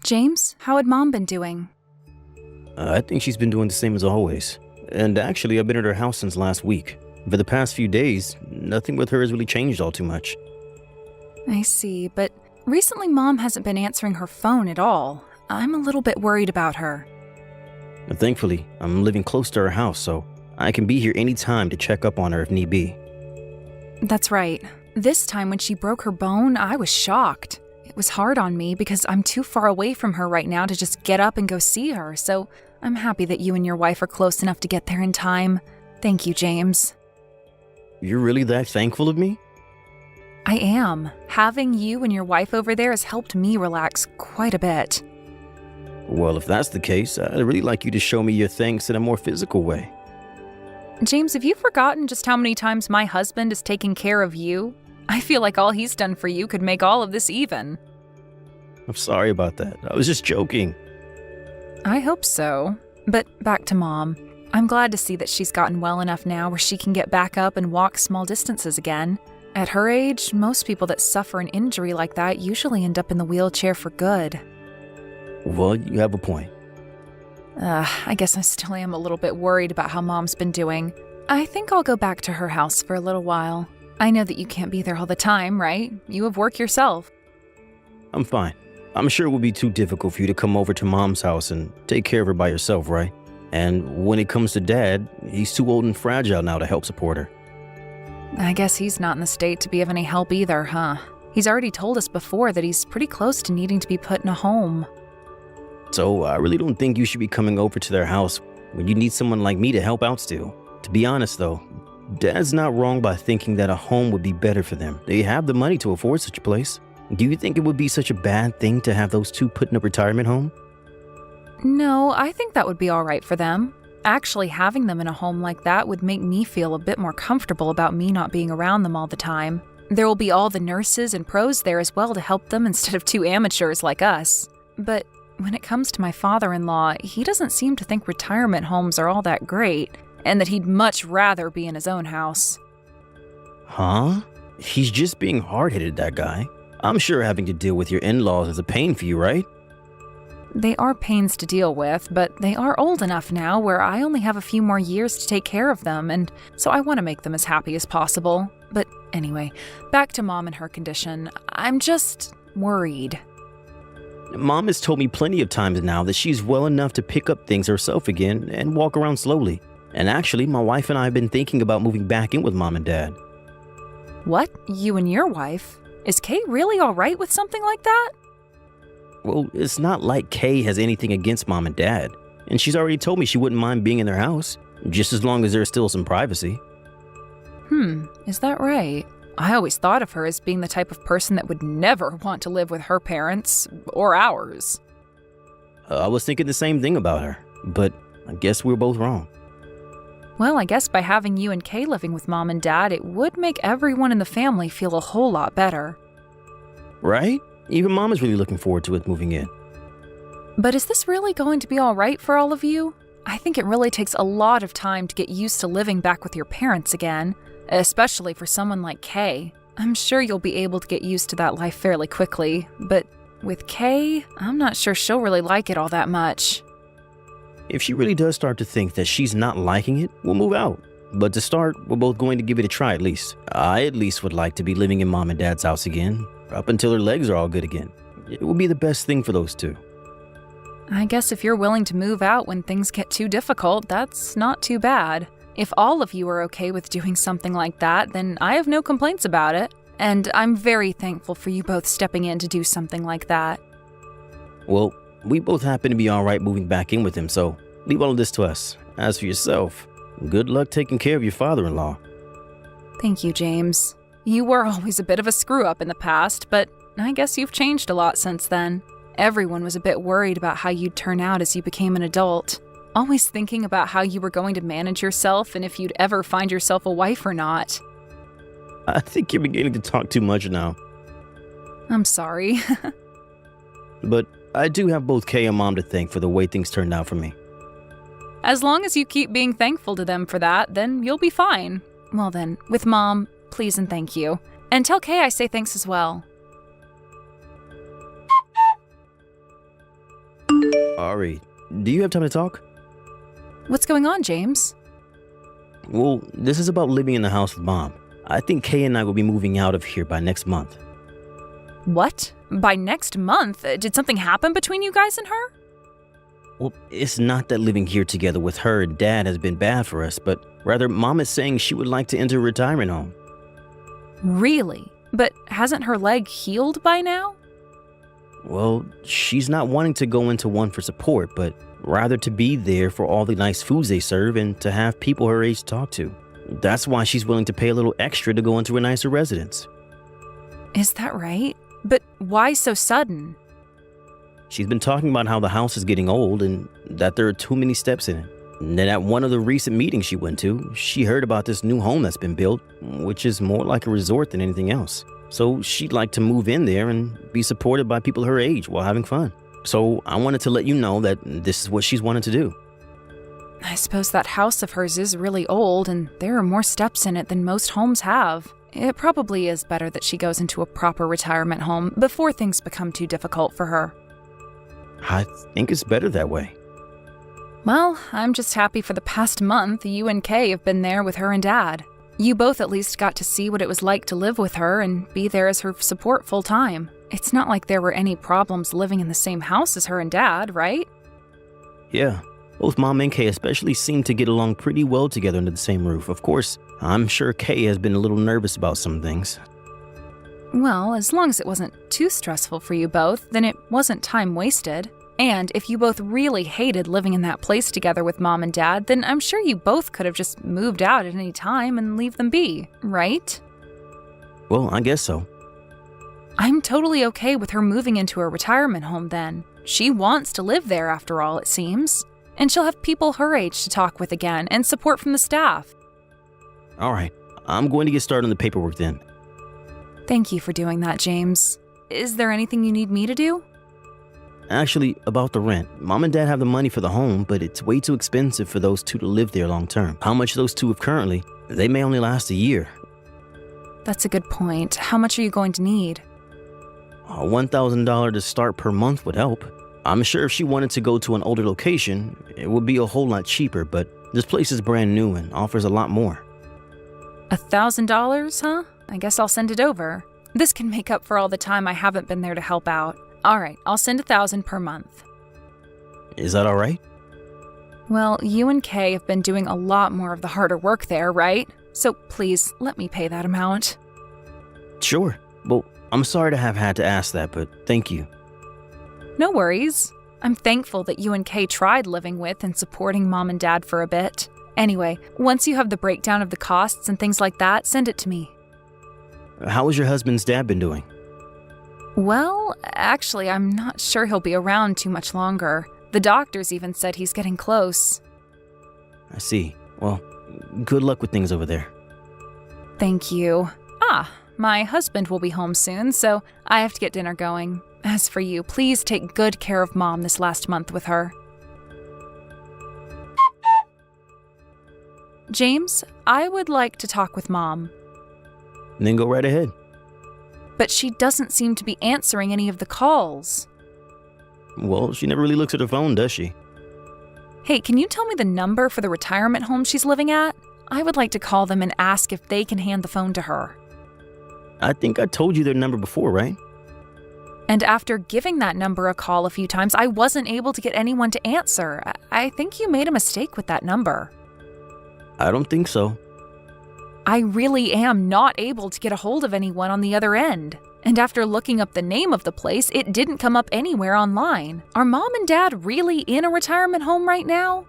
James, how had Mom been doing? I think she's been doing the same as always. And actually, I've been at her house since last week. For the past few days, nothing with her has really changed all too much. I see, but recently Mom hasn't been answering her phone at all. I'm a little bit worried about her. Thankfully, I'm living close to her house, so I can be here anytime to check up on her if need be. That's right. This time when she broke her bone, I was shocked. It was hard on me because I'm too far away from her right now to just get up and go see her, so I'm happy that you and your wife are close enough to get there in time. Thank you, James. You're really that thankful of me? I am. Having you and your wife over there has helped me relax quite a bit. Well, if that's the case, I'd really like you to show me your thanks in a more physical way. James, have you forgotten just how many times my husband has taken care of you? I feel like all he's done for you could make all of this even. I'm sorry about that. I was just joking. I hope so. But back to Mom. I'm glad to see that she's gotten well enough now where she can get back up and walk small distances again. At her age, most people that suffer an injury like that usually end up in the wheelchair for good. Well, you have a point. I guess I still am a little bit worried about how Mom's been doing. I think I'll go back to her house for a little while. I know that you can't be there all the time, right? You have work yourself. I'm fine. I'm sure it would be too difficult for you to come over to Mom's house and take care of her by yourself, right? And when it comes to Dad, he's too old and fragile now to help support her. I guess he's not in the state to be of any help either, huh? He's already told us before that he's pretty close to needing to be put in a home. So I really don't think you should be coming over to their house when you need someone like me to help out still. To be honest though, Dad's not wrong by thinking that a home would be better for them. They have the money to afford such a place. Do you think it would be such a bad thing to have those two put in a retirement home? No, I think that would be all right for them. Actually, having them in a home like that would make me feel a bit more comfortable about me not being around them all the time. There will be all the nurses and pros there as well to help them instead of two amateurs like us. But when it comes to my father-in-law, he doesn't seem to think retirement homes are all that great, and that he'd much rather be in his own house. Huh? He's just being hard-headed, that guy. I'm sure having to deal with your in-laws is a pain for you, right? They are pains to deal with, but they are old enough now where I only have a few more years to take care of them, and so I want to make them as happy as possible. But anyway, back to Mom and her condition. I'm just worried. Mom has told me plenty of times now that she's well enough to pick up things herself again and walk around slowly. And actually, my wife and I have been thinking about moving back in with Mom and Dad. What? You and your wife? Is Kay really all right with something like that? Well, it's not like Kay has anything against Mom and Dad. And she's already told me she wouldn't mind being in their house, just as long as there's still some privacy. Is that right? I always thought of her as being the type of person that would never want to live with her parents, or ours. I was thinking the same thing about her, but I guess we were both wrong. Well, I guess by having you and Kay living with Mom and Dad, it would make everyone in the family feel a whole lot better. Right? Even Mom is really looking forward to it moving in. But is this really going to be all right for all of you? I think it really takes a lot of time to get used to living back with your parents again, especially for someone like Kay. I'm sure you'll be able to get used to that life fairly quickly, but with Kay, I'm not sure she'll really like it all that much. If she really does start to think that she's not liking it, we'll move out. But to start, we're both going to give it a try at least. I at least would like to be living in Mom and Dad's house again, up until her legs are all good again. It would be the best thing for those two. I guess if you're willing to move out when things get too difficult, that's not too bad. If all of you are okay with doing something like that, then I have no complaints about it. And I'm very thankful for you both stepping in to do something like that. Well, we both happen to be all right moving back in with him, so leave all of this to us. As for yourself, good luck taking care of your father-in-law. Thank you, James. You were always a bit of a screw-up in the past, but I guess you've changed a lot since then. Everyone was a bit worried about how you'd turn out as you became an adult. Always thinking about how you were going to manage yourself and if you'd ever find yourself a wife or not. I think you're beginning to talk too much now. I'm sorry. But I do have both Kay and Mom to thank for the way things turned out for me. As long as you keep being thankful to them for that, then you'll be fine. Well then, with Mom, please and thank you. And tell Kay I say thanks as well. Ari, do you have time to talk? What's going on, James? Well, this is about living in the house with Mom. I think Kay and I will be moving out of here by next month. What? By next month? Did something happen between you guys and her? Well, it's not that living here together with her and Dad has been bad for us, but rather Mom is saying she would like to enter a retirement home. Really? But hasn't her leg healed by now? Well, she's not wanting to go into one for support, but rather to be there for all the nice foods they serve and to have people her age to talk to. That's why she's willing to pay a little extra to go into a nicer residence. Is that right? But why so sudden? She's been talking about how the house is getting old and that there are too many steps in it. And then at one of the recent meetings she went to, she heard about this new home that's been built, which is more like a resort than anything else. So she'd like to move in there and be supported by people her age while having fun. So I wanted to let you know that this is what she's wanted to do. I suppose that house of hers is really old and there are more steps in it than most homes have. It probably is better that she goes into a proper retirement home before things become too difficult for her. I think it's better that way. Well, I'm just happy for the past month you and Kay have been there with her and Dad. You both at least got to see what it was like to live with her and be there as her support full time. It's not like there were any problems living in the same house as her and Dad, right? Yeah, both Mom and Kay especially seem to get along pretty well together under the same roof. Of course, I'm sure Kay has been a little nervous about some things. Well, as long as it wasn't too stressful for you both, then it wasn't time wasted. And if you both really hated living in that place together with Mom and Dad, then I'm sure you both could have just moved out at any time and leave them be, right? Well, I guess so. I'm totally okay with her moving into a retirement home then. She wants to live there after all, it seems. And she'll have people her age to talk with again and support from the staff. All right, I'm going to get started on the paperwork then. Thank you for doing that, James. Is there anything you need me to do? Actually, about the rent, Mom and Dad have the money for the home, but it's way too expensive for those two to live there long term. How much those two have currently, they may only last a year. That's a good point. How much are you going to need? $1,000 to start per month would help. I'm sure if she wanted to go to an older location, it would be a whole lot cheaper, but this place is brand new and offers a lot more. $1,000, huh? I guess I'll send it over. This can make up for all the time I haven't been there to help out. All right, I'll send $1,000 per month. Is that all right? Well, you and Kay have been doing a lot more of the harder work there, right? So please, let me pay that amount. Sure. Well, I'm sorry to have had to ask that, but thank you. No worries. I'm thankful that you and Kay tried living with and supporting Mom and Dad for a bit. Anyway, once you have the breakdown of the costs and things like that, send it to me. How has your husband's dad been doing? Well, actually, I'm not sure he'll be around too much longer. The doctors even said he's getting close. I see. Well, good luck with things over there. Thank you. My husband will be home soon, so I have to get dinner going. As for you, please take good care of Mom this last month with her. James, I would like to talk with Mom. Then go right ahead. But she doesn't seem to be answering any of the calls. Well, she never really looks at her phone, does she? Hey, can you tell me the number for the retirement home she's living at? I would like to call them and ask if they can hand the phone to her. I think I told you their number before, right? And after giving that number a call a few times, I wasn't able to get anyone to answer. I think you made a mistake with that number. I don't think so. I really am not able to get a hold of anyone on the other end. And after looking up the name of the place, it didn't come up anywhere online. Are Mom and Dad really in a retirement home right now?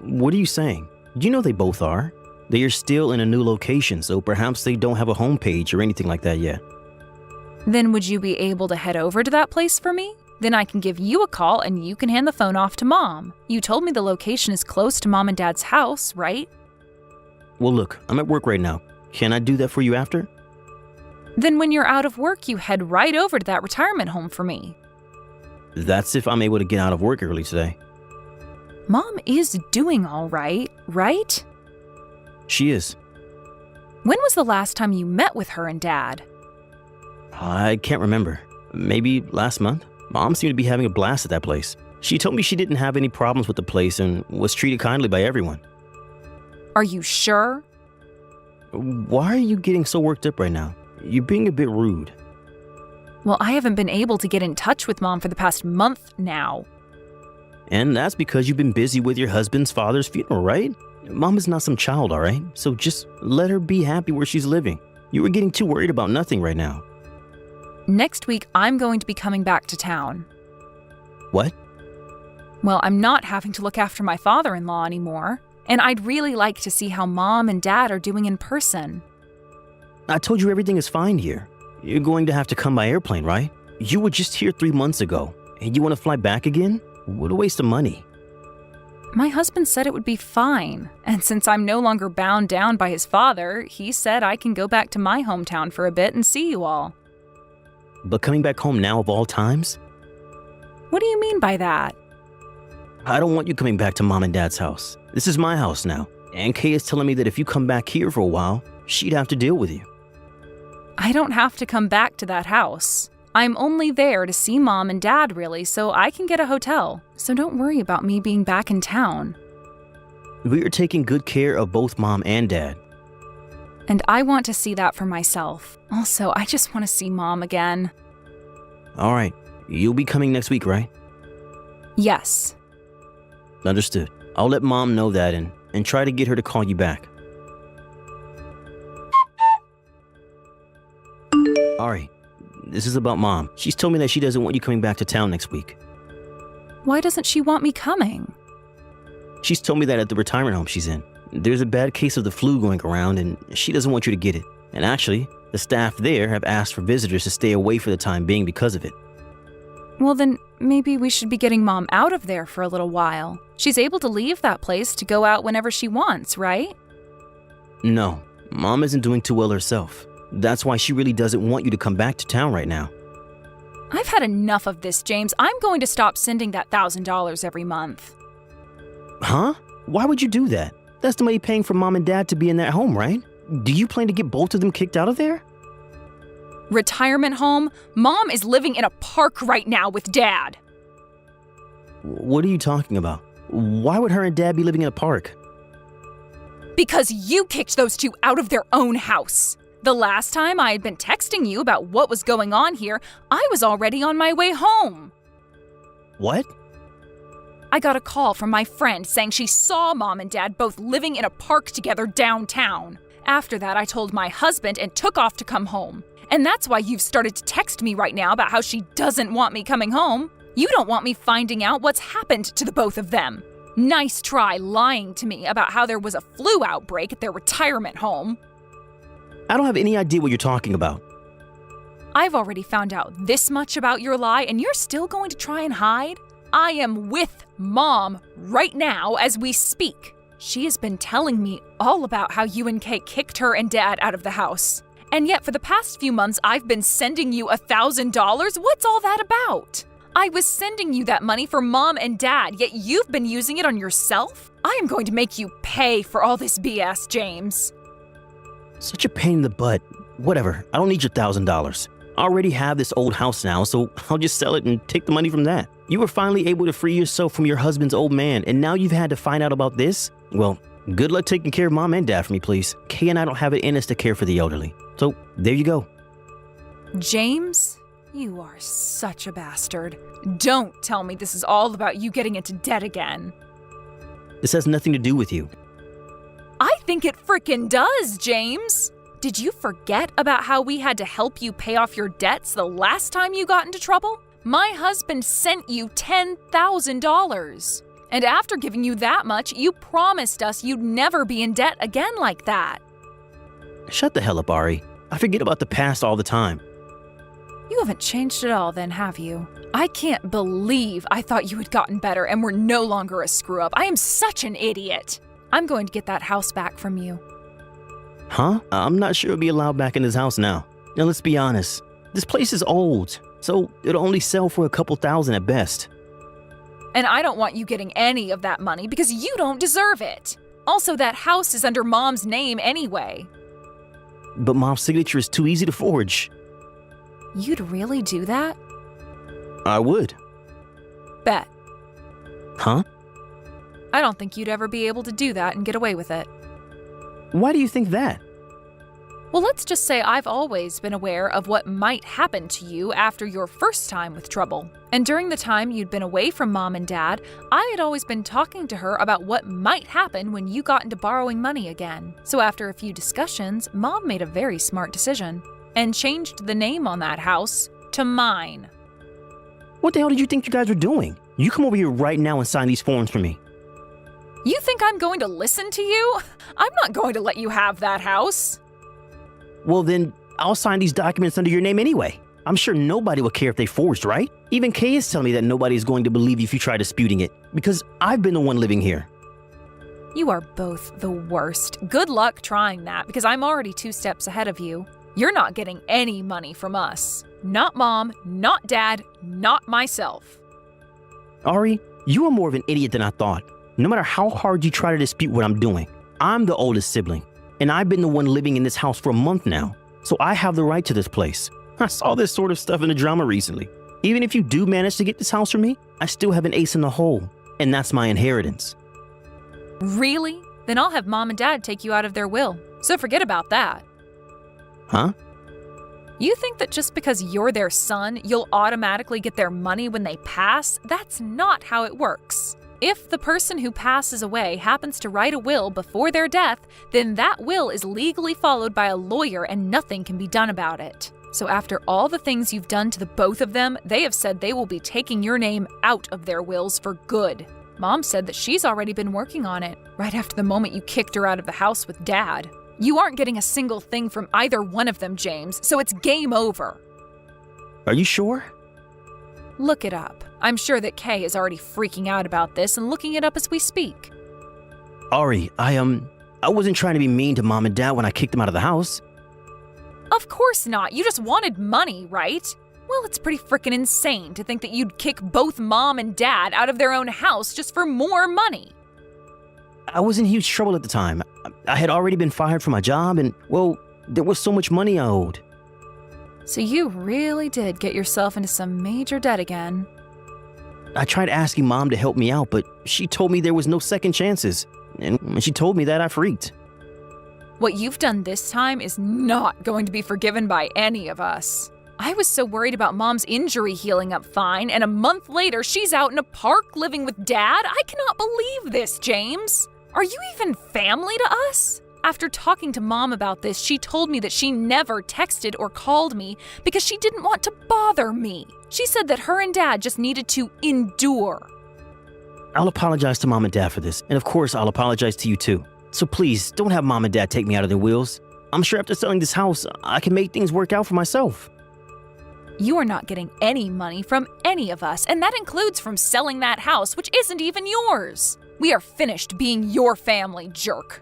What are you saying? Do you know they both are? They are still in a new location, so perhaps they don't have a homepage or anything like that yet. Then would you be able to head over to that place for me? Then I can give you a call and you can hand the phone off to Mom. You told me the location is close to Mom and Dad's house, right? Well, look, I'm at work right now. Can I do that for you after? Then when you're out of work, you head right over to that retirement home for me. That's if I'm able to get out of work early today. Mom is doing all right, right? She is. When was the last time you met with her and Dad? I can't remember. Maybe last month? Mom seemed to be having a blast at that place. She told me she didn't have any problems with the place and was treated kindly by everyone. Are you sure? Why are you getting so worked up right now? You're being a bit rude. Well, I haven't been able to get in touch with Mom for the past month now. And that's because you've been busy with your husband's father's funeral, right? Mom is not some child, all right? So just let her be happy where she's living. You were getting too worried about nothing right now. Next week, I'm going to be coming back to town. What? Well, I'm not having to look after my father-in-law anymore, and I'd really like to see how Mom and Dad are doing in person. I told you everything is fine here. You're going to have to come by airplane, right? You were just here 3 months ago, and you want to fly back again? What a waste of money. My husband said it would be fine, and since I'm no longer bound down by his father, he said I can go back to my hometown for a bit and see you all. But coming back home now of all times? What do you mean by that? I don't want you coming back to Mom and Dad's house. This is my house now, and Kay is telling me that if you come back here for a while, she'd have to deal with you. I don't have to come back to that house. I'm only there to see Mom and Dad, really, so I can get a hotel. So don't worry about me being back in town. We are taking good care of both Mom and Dad. And I want to see that for myself. Also, I just want to see Mom again. All right, you'll be coming next week, right? Yes. Understood. I'll let Mom know that and try to get her to call you back. All right. This is about Mom. She's told me that she doesn't want you coming back to town next week. Why doesn't she want me coming? She's told me that at the retirement home she's in, there's a bad case of the flu going around and she doesn't want you to get it. And actually, the staff there have asked for visitors to stay away for the time being because of it. Well, then maybe we should be getting Mom out of there for a little while. She's able to leave that place to go out whenever she wants, right? No, Mom isn't doing too well herself. That's why she really doesn't want you to come back to town right now. I've had enough of this, James. I'm going to stop sending that $1,000 every month. Huh? Why would you do that? That's the money paying for Mom and Dad to be in that home, right? Do you plan to get both of them kicked out of there? Retirement home? Mom is living in a park right now with Dad. What are you talking about? Why would her and Dad be living in a park? Because you kicked those two out of their own house. The last time I had been texting you about what was going on here, I was already on my way home. What? I got a call from my friend saying she saw Mom and Dad both living in a park together downtown. After that, I told my husband and took off to come home. And that's why you've started to text me right now about how she doesn't want me coming home. You don't want me finding out what's happened to the both of them. Nice try lying to me about how there was a flu outbreak at their retirement home. I don't have any idea what you're talking about. I've already found out this much about your lie, and you're still going to try and hide? I am with Mom right now as we speak. She has been telling me all about how you and Kay kicked her and Dad out of the house. And yet for the past few months, I've been sending you $1,000. What's all that about? I was sending you that money for Mom and Dad, yet you've been using it on yourself? I am going to make you pay for all this BS, James. Such a pain in the butt. Whatever, I don't need your $1,000. I already have this old house now, so I'll just sell it and take the money from that. You were finally able to free yourself from your husband's old man, and now you've had to find out about this? Well, good luck taking care of Mom and Dad for me, please. Kay and I don't have it in us to care for the elderly. So, there you go. James, you are such a bastard. Don't tell me this is all about you getting into debt again. This has nothing to do with you. I think it frickin' does, James. Did you forget about how we had to help you pay off your debts the last time you got into trouble? My husband sent you $10,000. And after giving you that much, you promised us you'd never be in debt again like that. Shut the hell up, Ari. I forget about the past all the time. You haven't changed at all then, have you? I can't believe I thought you had gotten better and were no longer a screw-up. I am such an idiot. I'm going to get that house back from you. Huh? I'm not sure it'll be allowed back in this house now. Now let's be honest. This place is old, so it'll only sell for a couple thousand at best. And I don't want you getting any of that money because you don't deserve it. Also, that house is under Mom's name anyway. But Mom's signature is too easy to forge. You'd really do that? I would. Bet. Huh? I don't think you'd ever be able to do that and get away with it. Why do you think that? Well, let's just say I've always been aware of what might happen to you after your first time with trouble. And during the time you'd been away from Mom and Dad, I had always been talking to her about what might happen when you got into borrowing money again. So after a few discussions, Mom made a very smart decision and changed the name on that house to mine. What the hell did you think you guys were doing? You come over here right now and sign these forms for me. You think I'm going to listen to you? I'm not going to let you have that house. Well, then I'll sign these documents under your name anyway. I'm sure nobody will care if they forged, right? Even Kay is telling me that nobody is going to believe you if you try disputing it, because I've been the one living here. You are both the worst. Good luck trying that, because I'm already 2 steps ahead of you. You're not getting any money from us. Not Mom, not Dad, not myself. Ari, you are more of an idiot than I thought. No matter how hard you try to dispute what I'm doing, I'm the oldest sibling, and I've been the one living in this house for a month now, so I have the right to this place. I saw this sort of stuff in the drama recently. Even if you do manage to get this house from me, I still have an ace in the hole, and that's my inheritance. Really? Then I'll have Mom and Dad take you out of their will, so forget about that. Huh? You think that just because you're their son, you'll automatically get their money when they pass? That's not how it works. If the person who passes away happens to write a will before their death, then that will is legally followed by a lawyer and nothing can be done about it. So after all the things you've done to the both of them, they have said they will be taking your name out of their wills for good. Mom said that she's already been working on it, right after the moment you kicked her out of the house with Dad. You aren't getting a single thing from either one of them, James, so it's game over. Are you sure? Look it up. I'm sure that Kay is already freaking out about this and looking it up as we speak. Ari, I wasn't trying to be mean to Mom and Dad when I kicked them out of the house. Of course not. You just wanted money, right? Well, it's pretty frickin' insane to think that you'd kick both Mom and Dad out of their own house just for more money. I was in huge trouble at the time. I had already been fired from my job and, well, there was so much money I owed. So you really did get yourself into some major debt again. I tried asking Mom to help me out, but she told me there was no second chances. And when she told me that, I freaked. What you've done this time is not going to be forgiven by any of us. I was so worried about Mom's injury healing up fine, and a month later, she's out in a park living with Dad? I cannot believe this, James. Are you even family to us? After talking to Mom about this, she told me that she never texted or called me because she didn't want to bother me. She said that her and Dad just needed to endure. I'll apologize to Mom and Dad for this, and of course, I'll apologize to you too. So please, don't have Mom and Dad take me out of their wills. I'm sure after selling this house, I can make things work out for myself. You are not getting any money from any of us, and that includes from selling that house, which isn't even yours. We are finished being your family, jerk.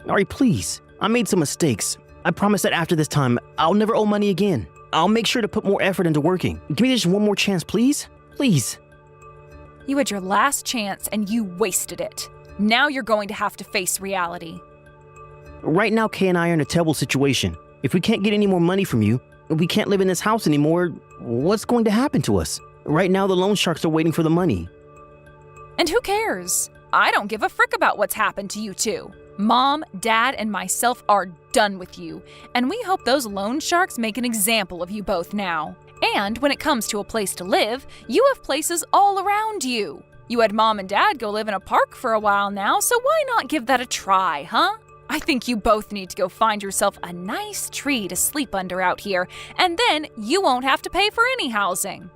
Ari, please. I made some mistakes. I promise that after this time, I'll never owe money again. I'll make sure to put more effort into working. Give me just one more chance, please? Please. You had your last chance and you wasted it. Now you're going to have to face reality. Right now, Kay and I are in a terrible situation. If we can't get any more money from you, we can't live in this house anymore, what's going to happen to us? Right now, the loan sharks are waiting for the money. And who cares? I don't give a frick about what's happened to you two. Mom, Dad, and myself are done with you, and we hope those loan sharks make an example of you both now. And when it comes to a place to live, you have places all around you. You had Mom and Dad go live in a park for a while now, so why not give that a try, huh? I think you both need to go find yourself a nice tree to sleep under out here, and then you won't have to pay for any housing.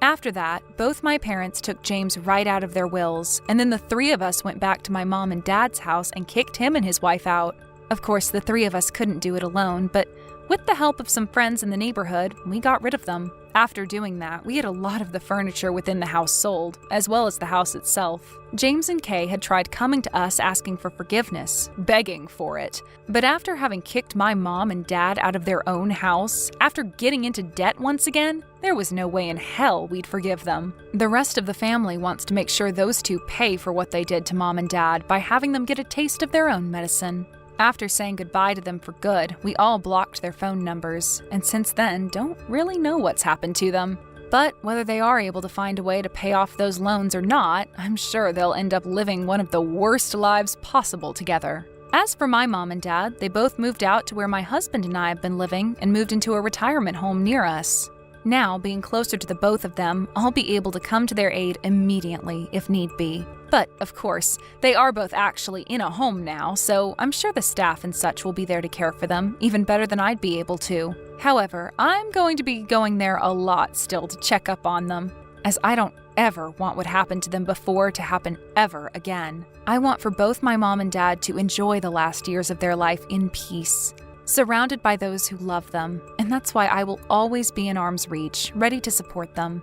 After that, both my parents took James right out of their wills, and then the 3 of us went back to my mom and dad's house and kicked him and his wife out. Of course, the 3 of us couldn't do it alone, but with the help of some friends in the neighborhood, we got rid of them. After doing that, we had a lot of the furniture within the house sold, as well as the house itself. James and Kay had tried coming to us asking for forgiveness, begging for it. But after having kicked my mom and dad out of their own house, after getting into debt once again, there was no way in hell we'd forgive them. The rest of the family wants to make sure those 2 pay for what they did to mom and dad by having them get a taste of their own medicine. After saying goodbye to them for good, we all blocked their phone numbers, and since then, don't really know what's happened to them. But whether they are able to find a way to pay off those loans or not, I'm sure they'll end up living one of the worst lives possible together. As for my mom and dad, they both moved out to where my husband and I have been living and moved into a retirement home near us. Now, being closer to the both of them, I'll be able to come to their aid immediately if need be. But, of course, they are both actually in a home now, so I'm sure the staff and such will be there to care for them, even better than I'd be able to. However, I'm going to be going there a lot still to check up on them, as I don't ever want what happened to them before to happen ever again. I want for both my mom and dad to enjoy the last years of their life in peace, surrounded by those who love them, and that's why I will always be in arm's reach, ready to support them.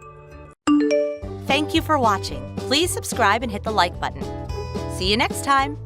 Thank you for watching. Please subscribe and hit the like button. See you next time.